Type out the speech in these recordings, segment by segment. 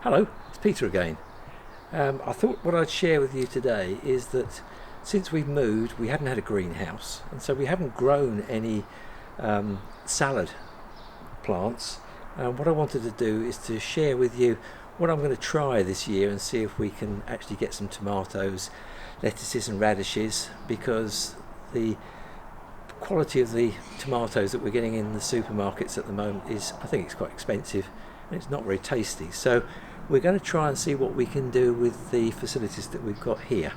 Hello, it's Peter again. I thought what I'd share with you today is that since we've moved we hadn't had a greenhouse, and so we haven't grown any salad plants. What I wanted to do is to share with you what I'm going to try this year and see if we can actually get some tomatoes, lettuces and radishes, because the quality of the tomatoes that we're getting in the supermarkets at the moment is, I think it's quite expensive and it's not very tasty. So we're going to try and see what we can do with the facilities that we've got here.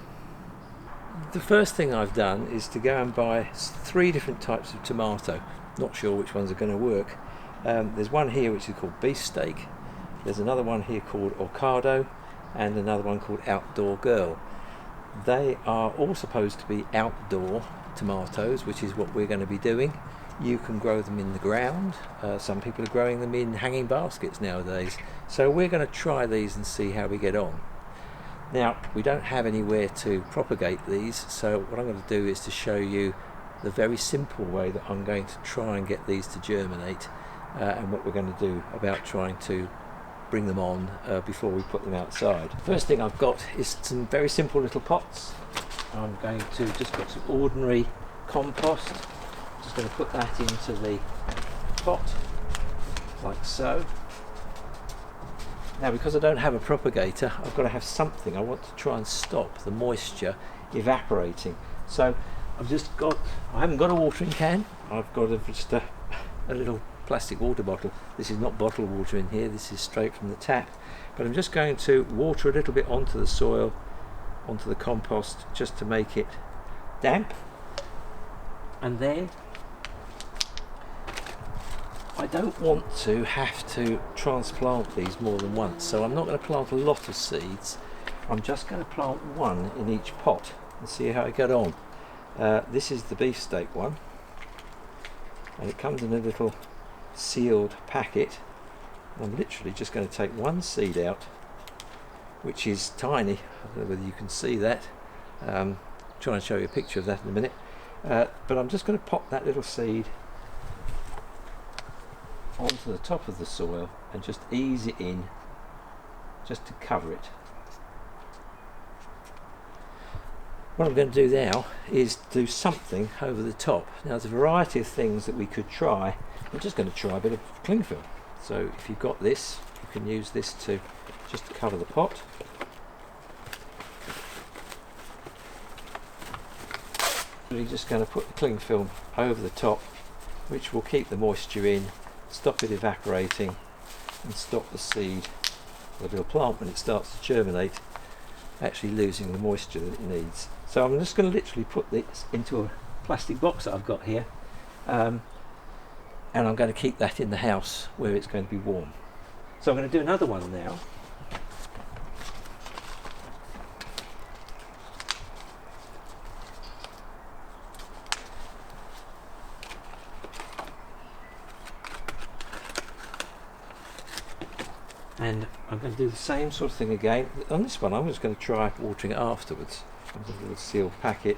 The first thing I've done is to go and buy 3 different types of tomato. Not sure which ones are going to work. There's one here which is called beefsteak, there's another one here called Orcado, and another one called Outdoor Girl. They are all supposed to be outdoor tomatoes, which is what we're going to be doing. You can grow them in the ground. Some people are growing them in hanging baskets nowadays. So we're going to try these and see how we get on. Now, we don't have anywhere to propagate these, so what I'm going to do is to show you the very simple way that I'm going to try and get these to germinate, and what we're going to do about trying to bring them on before we put them outside. First thing I've got is some very simple little pots. I'm going to just put some ordinary compost. Just going to put that into the pot like so. Now, because I don't have a propagator, I've got to have something. I want to try and stop the moisture evaporating. So I haven't got a watering can. I've got just a little plastic water bottle. This is not bottled water in here, this is straight from the tap. But I'm just going to water a little bit onto the soil, onto the compost, just to make it damp. And then I don't want to have to transplant these more than once, so I'm not going to plant a lot of seeds. I'm just going to plant one in each pot and see how I get on. This is the beefsteak one, and it comes in a little sealed packet. I'm literally just going to take one seed out, which is tiny. I don't know whether you can see that. Try and show you a picture of that in a minute. But I'm just going to pop that little seed onto the top of the soil and just ease it in, just to cover it. What I'm going to do now is do something over the top. Now, there's a variety of things that we could try. I'm just going to try a bit of cling film. So if you've got this, you can use this to just to cover the pot. We're just going to put the cling film over the top, which will keep the moisture in, stop it evaporating, and stop the seed, the little plant, when it starts to germinate, actually losing the moisture that it needs. So I'm just going to literally put this into a plastic box that I've got here, and I'm going to keep that in the house where it's going to be warm. So I'm going to do another one now. And I'm going to do the same sort of thing again. On this one I'm just going to try watering it afterwards. Comes in a little sealed packet.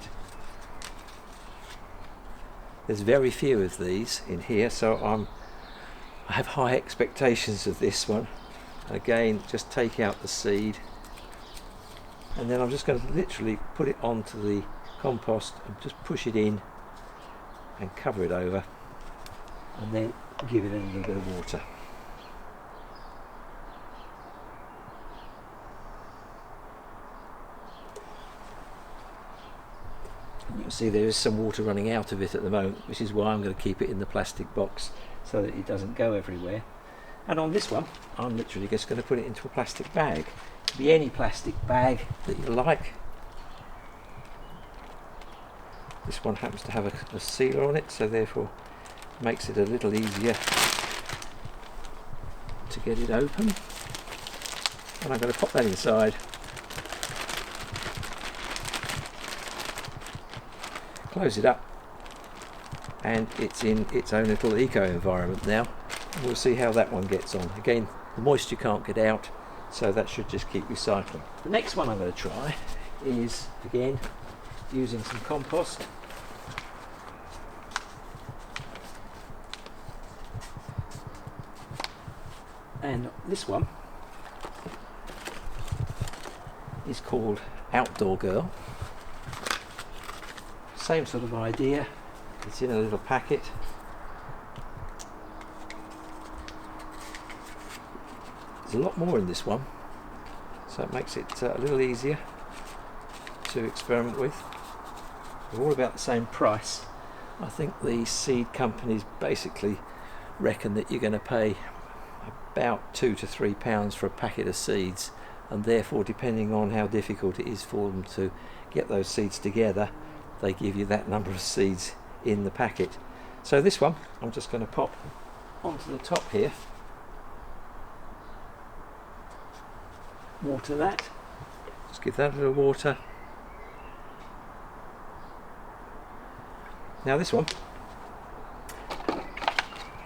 There's very few of these in here, so I have high expectations of this one. Again, just take out the seed, and then I'm just going to literally put it onto the compost and just push it in and cover it over, and then give it a little bit of water. You can see there is some water running out of it at the moment, which is why I'm going to keep it in the plastic box so that it doesn't go everywhere. And on this one, I'm literally just going to put it into a plastic bag. It can be any plastic bag that you like. This one happens to have a sealer on it, so therefore makes it a little easier to get it open. And I'm going to pop that inside. Close it up, and it's in its own little eco environment now. We'll see how that one gets on. Again, the moisture can't get out, so that should just keep recycling. The next one I'm going to try is, again, using some compost. And this one is called Outdoor Girl. Same sort of idea. It's in a little packet. There's a lot more in this one, so it makes it a little easier to experiment with. They're all about the same price. I think the seed companies basically reckon that you're going to pay about £2 to £3 for a packet of seeds, and therefore, depending on how difficult it is for them to get those seeds together, they give you that number of seeds in the packet. So this one I'm just going to pop onto the top here, water that, just give that a little water. Now this one,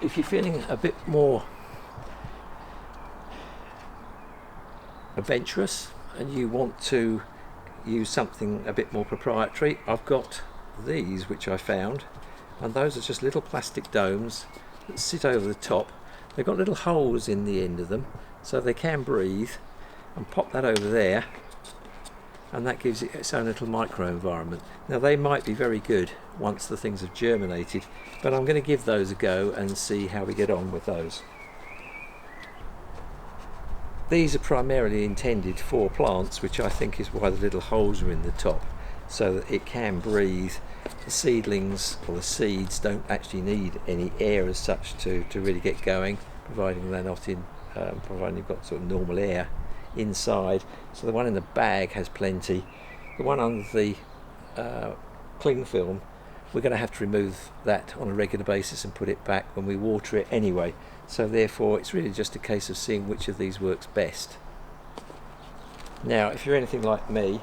if you're feeling a bit more adventurous and you want to use something a bit more proprietary, I've got these which I found, and those are just little plastic domes that sit over the top. They've got little holes in the end of them so they can breathe, and pop that over there, and that gives it its own little micro environment. Now they might be very good once the things have germinated, but I'm going to give those a go and see how we get on with those. These are primarily intended for plants, which I think is why the little holes are in the top, so that it can breathe. The seedlings or the seeds don't actually need any air as such to really get going, providing they're not in, providing you've got sort of normal air inside. So the one in the bag has plenty. The one under the cling film, we're going to have to remove that on a regular basis and put it back when we water it anyway. So therefore it's really just a case of seeing which of these works best. Now if you're anything like me,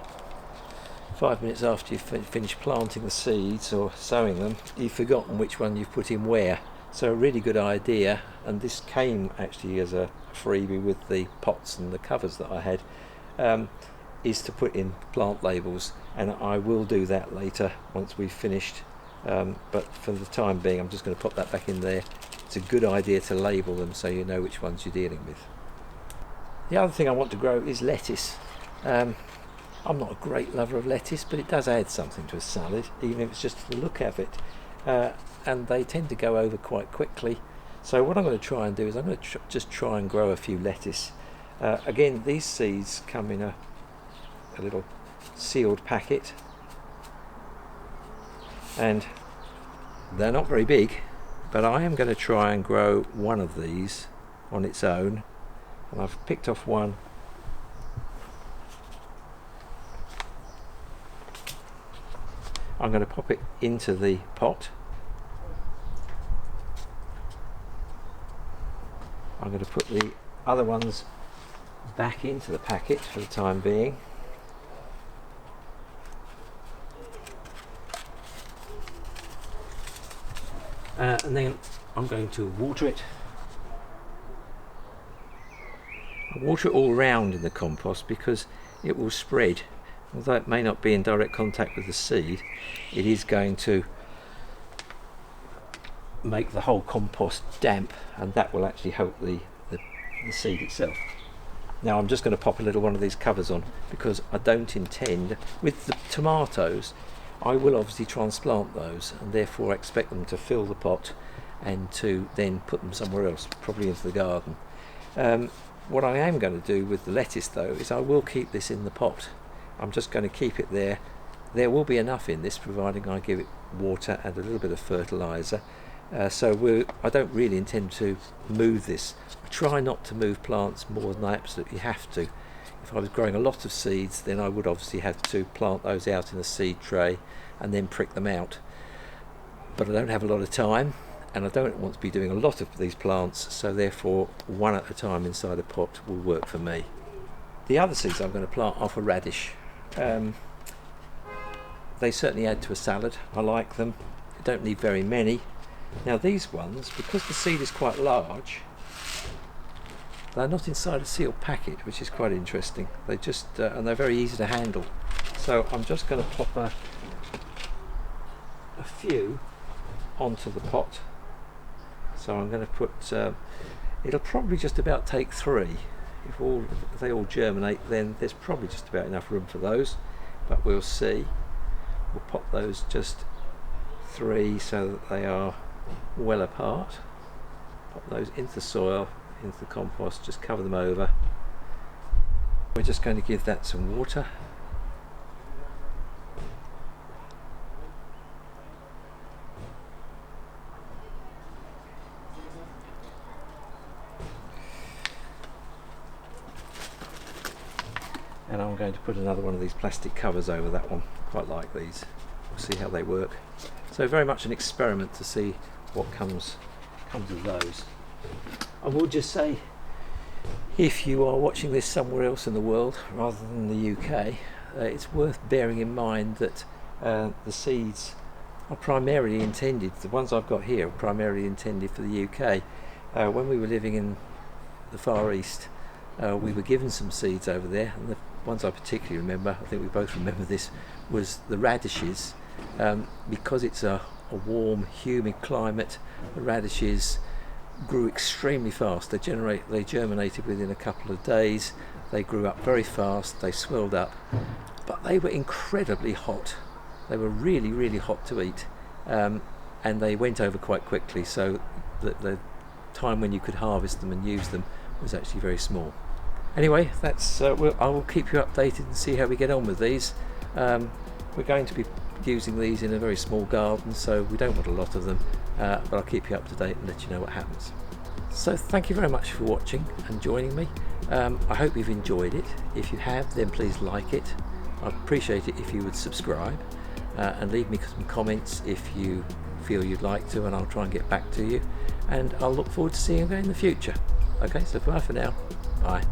5 minutes after you've finished planting the seeds or sowing them, you've forgotten which one you've put in where. So a really good idea, and this came actually as a freebie with the pots and the covers that I had, is to put in plant labels, and I will do that later once we've finished, but for the time being I'm just going to pop that back in there. It's a good idea to label them so you know which ones you're dealing with. The other thing I want to grow is lettuce. I'm not a great lover of lettuce, but it does add something to a salad, even if it's just the look of it, and they tend to go over quite quickly. So what I'm going to try and do is I'm going to just try and grow a few lettuce. Again, these seeds come in a little sealed packet, and they're not very big, but I am going to try and grow one of these on its own, and I've picked off one. I'm going to pop it into the pot. I'm going to put the other ones back into the packet for the time being. And then I'm going to water it. I water it all round in the compost because it will spread. Although it may not be in direct contact with the seed, it is going to make the whole compost damp, and that will actually help the seed itself. Now I'm just going to pop a little one of these covers on because I don't intend, with the tomatoes, I will obviously transplant those and therefore expect them to fill the pot and to then put them somewhere else, probably into the garden. What I am going to do with the lettuce though is I will keep this in the pot. I'm just going to keep it there. There will be enough in this providing I give it water and a little bit of fertiliser. So I don't really intend to move this. I try not to move plants more than I absolutely have to. If I was growing a lot of seeds, then I would obviously have to plant those out in a seed tray and then prick them out. But I don't have a lot of time, and I don't want to be doing a lot of these plants, so therefore one at a time inside a pot will work for me. The other seeds I'm going to plant are for radish. They certainly add to a salad. I like them. I don't need very many. Now these ones, because the seed is quite large, they're not inside a sealed packet, which is quite interesting. They just and they're very easy to handle. So I'm just going to pop a few onto the pot. So I'm going to put. It'll probably just about take 3, if they all germinate, then there's probably just about enough room for those, but we'll see. We'll pop those just 3 so that they are well apart. Pop those into the soil, into the compost, just cover them over. We're just going to give that some water. And I'm going to put another one of these plastic covers over that one. Quite like these. We'll see how they work. So very much an experiment to see what comes of those. I will just say, if you are watching this somewhere else in the world rather than the UK, it's worth bearing in mind that the seeds are primarily intended, the ones I've got here are primarily intended for the UK. When we were living in the Far East, we were given some seeds over there, and the ones I particularly remember, I think we both remember this, was the radishes. Because it's a warm, humid climate, the radishes grew extremely fast. They germinated within a couple of days. They grew up very fast, they swelled up, but they were incredibly hot. They were really, really hot to eat, and they went over quite quickly, so the time when you could harvest them and use them was actually very small. Anyway, that's I will keep you updated and see how we get on with these. We're going to be using these in a very small garden, so we don't want a lot of them, but I'll keep you up to date and let you know what happens. So thank you very much for watching and joining me. I hope you've enjoyed it. If you have, then please like it. I'd appreciate it if you would subscribe and leave me some comments if you feel you'd like to, and I'll try and get back to you, and I'll look forward to seeing you again in the future. Okay, so bye for now. Bye.